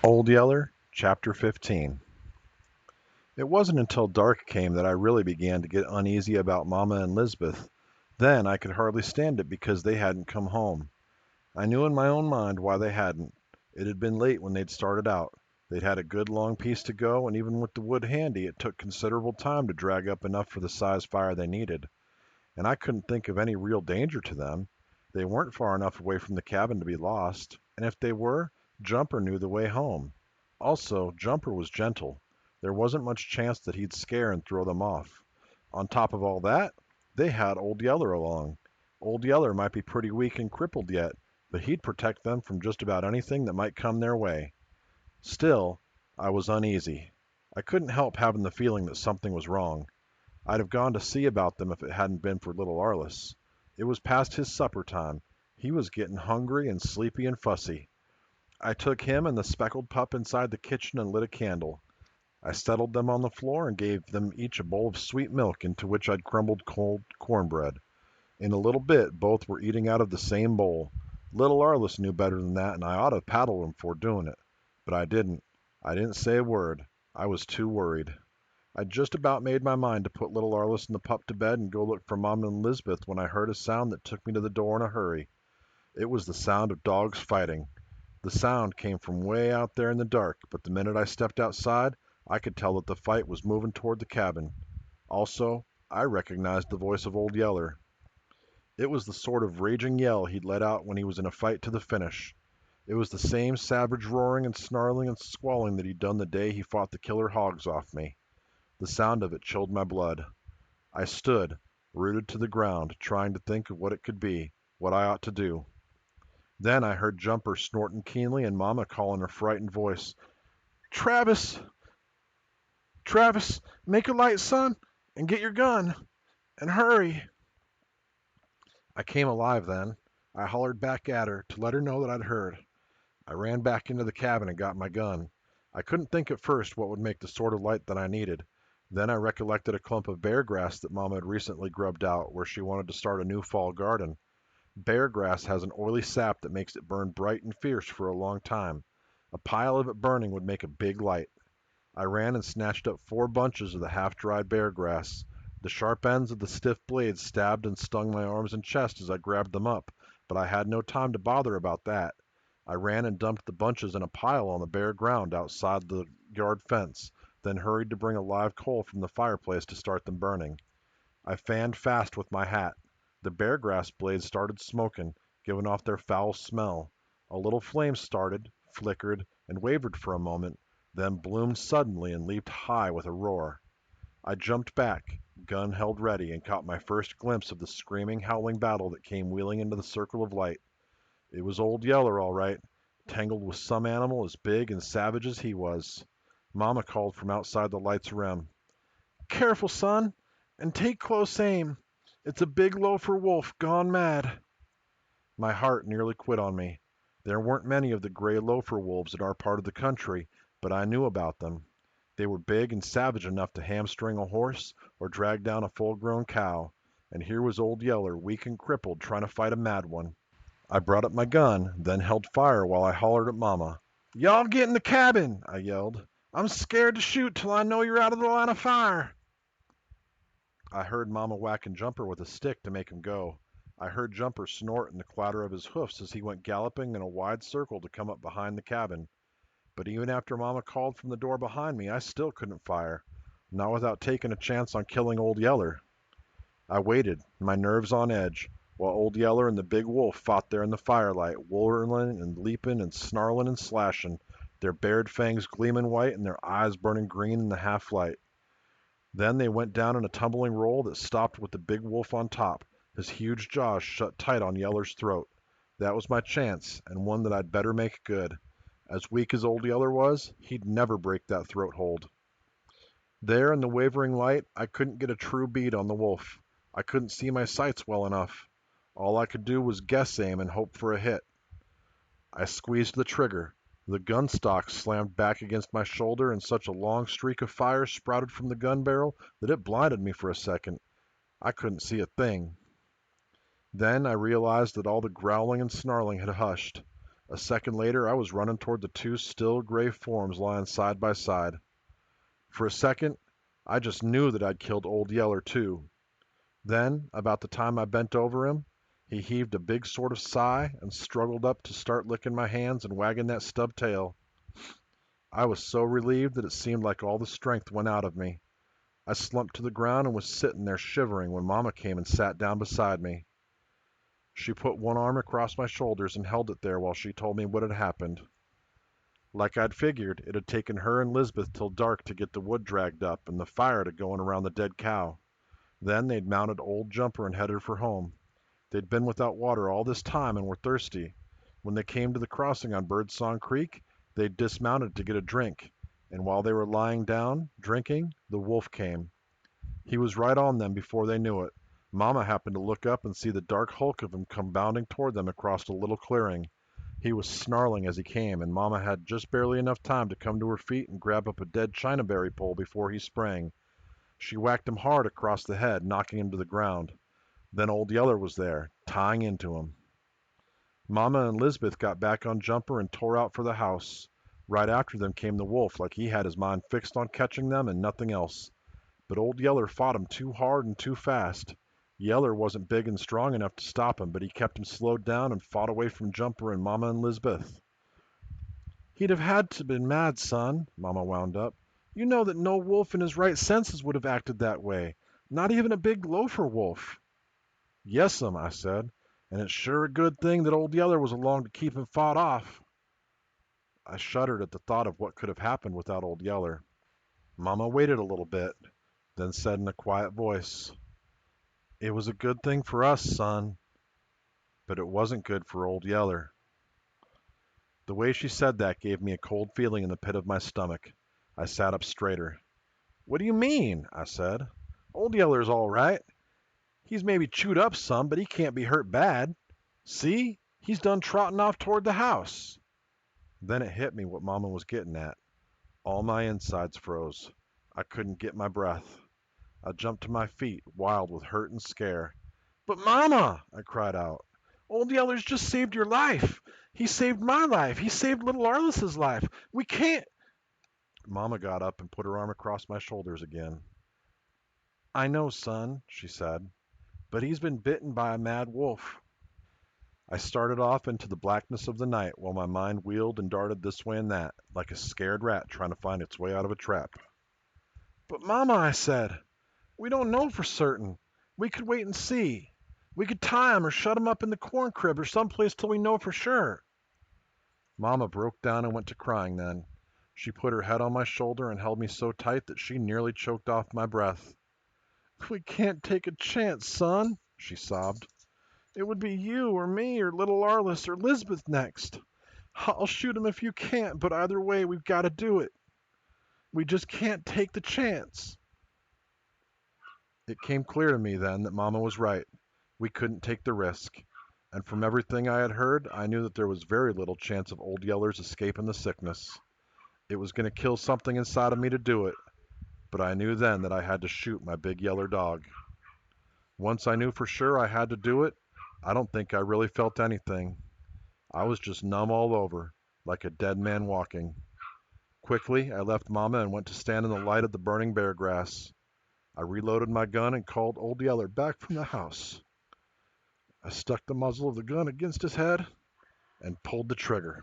Old Yeller, Chapter 15. It wasn't until dark came that I really began to get uneasy about Mama and Lisbeth. Then I could hardly stand it because they hadn't come home. I knew in my own mind why they hadn't. It had been late when they'd started out. They'd had a good long piece to go, and even with the wood handy, it took considerable time to drag up enough for the size fire they needed. And I couldn't think of any real danger to them. They weren't far enough away from the cabin to be lost, and if they were, Jumper knew the way home. Also, Jumper was gentle. There wasn't much chance that he'd scare and throw them off. On top of all that, they had Old Yeller along. Old Yeller might be pretty weak and crippled yet, but he'd protect them from just about anything that might come their way. Still, I was uneasy. I couldn't help having the feeling that something was wrong. I'd have gone to see about them if it hadn't been for little Arliss. It was past his supper time. He was getting hungry and sleepy and fussy. I took him and the speckled pup inside the kitchen and lit a candle. I settled them on the floor and gave them each a bowl of sweet milk into which I'd crumbled cold cornbread. In a little bit both were eating out of the same bowl. Little Arliss knew better than that, and I ought to have paddled him for doing it. But I didn't. I didn't say a word. I was too worried. I'd just about made my mind to put little Arliss and the pup to bed and go look for Mama and Lisbeth when I heard a sound that took me to the door in a hurry. It was the sound of dogs fighting. The sound came from way out there in the dark, but the minute I stepped outside, I could tell that the fight was moving toward the cabin. Also, I recognized the voice of Old Yeller. It was the sort of raging yell he'd let out when he was in a fight to the finish. It was the same savage roaring and snarling and squalling that he'd done the day he fought the killer hogs off me. The sound of it chilled my blood. I stood, rooted to the ground, trying to think of what it could be, what I ought to do. Then I heard Jumper snorting keenly and Mama call in a frightened voice, "Travis! Travis! Make a light, son, and get your gun, and hurry!" I came alive then. I hollered back at her to let her know that I'd heard. I ran back into the cabin and got my gun. I couldn't think at first what would make the sort of light that I needed. Then I recollected a clump of bear grass that Mama had recently grubbed out where she wanted to start a new fall garden. Bear grass has an oily sap that makes it burn bright and fierce for a long time. A pile of it burning would make a big light. I ran and snatched up 4 bunches of the half-dried bear grass. The sharp ends of the stiff blades stabbed and stung my arms and chest as I grabbed them up, but I had no time to bother about that. I ran and dumped the bunches in a pile on the bare ground outside the yard fence, then hurried to bring a live coal from the fireplace to start them burning. I fanned fast with my hat. The bear grass blades started smoking, giving off their foul smell. A little flame started, flickered, and wavered for a moment, then bloomed suddenly and leaped high with a roar. I jumped back, gun held ready, and caught my first glimpse of the screaming, howling battle that came wheeling into the circle of light. It was Old Yeller, all right, tangled with some animal as big and savage as he was. Mama called from outside the light's rim, "Careful, son, and take close aim. It's a big lofer wolf gone mad." My heart nearly quit on me. There weren't many of the gray lofer wolves in our part of the country, but I knew about them. They were big and savage enough to hamstring a horse or drag down a full-grown cow, and here was Old Yeller, weak and crippled, trying to fight a mad one. I brought up my gun, then held fire while I hollered at Mama. "Y'all get in the cabin!" I yelled. "I'm scared to shoot till I know you're out of the line of fire." I heard Mama whacking Jumper with a stick to make him go. I heard Jumper snort and the clatter of his hoofs as he went galloping in a wide circle to come up behind the cabin. But even after Mama called from the door behind me, I still couldn't fire, not without taking a chance on killing Old Yeller. I waited, my nerves on edge, while Old Yeller and the big wolf fought there in the firelight, whirling and leaping and snarling and slashing, their bared fangs gleaming white and their eyes burning green in the half-light. Then they went down in a tumbling roll that stopped with the big wolf on top, his huge jaws shut tight on Yeller's throat. That was my chance, and one that I'd better make good. As weak as Old Yeller was, he'd never break that throat hold. There in the wavering light, I couldn't get a true bead on the wolf. I couldn't see my sights well enough. All I could do was guess aim and hope for a hit. I squeezed the trigger. The gun stock slammed back against my shoulder and such a long streak of fire sprouted from the gun barrel that it blinded me for a second. I couldn't see a thing. Then I realized that all the growling and snarling had hushed. A second later, I was running toward the two still gray forms lying side by side. For a second, I just knew that I'd killed Old Yeller too. Then, about the time I bent over him, he heaved a big sort of sigh and struggled up to start licking my hands and wagging that stub tail. I was so relieved that it seemed like all the strength went out of me. I slumped to the ground and was sitting there shivering when Mama came and sat down beside me. She put one arm across my shoulders and held it there while she told me what had happened. Like I'd figured, it had taken her and Lisbeth till dark to get the wood dragged up and the fire to going around the dead cow. Then they'd mounted old Jumper and headed for home. They'd been without water all this time and were thirsty. When they came to the crossing on Birdsong Creek, they'd dismounted to get a drink, and while they were lying down, drinking, the wolf came. He was right on them before they knew it. Mama happened to look up and see the dark hulk of him come bounding toward them across a little clearing. He was snarling as he came, and Mama had just barely enough time to come to her feet and grab up a dead chinaberry pole before he sprang. She whacked him hard across the head, knocking him to the ground. Then Old Yeller was there, tying into him. Mama and Lisbeth got back on Jumper and tore out for the house. Right after them came the wolf, like he had his mind fixed on catching them and nothing else. But Old Yeller fought him too hard and too fast. Yeller wasn't big and strong enough to stop him, but he kept him slowed down and fought away from Jumper and Mama and Lisbeth. "He'd have had to been mad, son," Mama wound up. "You know that no wolf in his right senses would have acted that way. Not even a big lofer wolf." "Yes'm," I said, "and it's sure a good thing that Old Yeller was along to keep him fought off." I shuddered at the thought of what could have happened without Old Yeller. Mama waited a little bit, then said in a quiet voice, "It was a good thing for us, son, but it wasn't good for Old Yeller." The way she said that gave me a cold feeling in the pit of my stomach. I sat up straighter. "What do you mean?" I said. "Old Yeller's all right. He's maybe chewed up some, but he can't be hurt bad. See, he's done trotting off toward the house." Then it hit me what Mama was getting at. All my insides froze. I couldn't get my breath. I jumped to my feet, wild with hurt and scare. "But Mama!" I cried out. "Old Yeller's just saved your life. He saved my life. He saved little Arliss's life. We can't—" Mama got up and put her arm across my shoulders again. "I know, son," she said, "but he's been bitten by a mad wolf." I started off into the blackness of the night while my mind wheeled and darted this way and that, like a scared rat trying to find its way out of a trap. "But Mama," I said, "we don't know for certain. We could wait and see. We could tie him or shut him up in the corn crib or someplace till we know for sure." Mama broke down and went to crying then. She put her head on my shoulder and held me so tight that she nearly choked off my breath. "We can't take a chance, son," she sobbed. "It would be you or me or little Arliss or Lisbeth next. I'll shoot him if you can't, but either way we've got to do it. We just can't take the chance." It came clear to me then that Mama was right. We couldn't take the risk. And from everything I had heard, I knew that there was very little chance of Old Yeller's escaping the sickness. It was going to kill something inside of me to do it, but I knew then that I had to shoot my big yeller dog. Once I knew for sure I had to do it, I don't think I really felt anything. I was just numb all over, like a dead man walking. Quickly, I left Mama and went to stand in the light of the burning bear grass. I reloaded my gun and called Old Yeller back from the house. I stuck the muzzle of the gun against his head and pulled the trigger.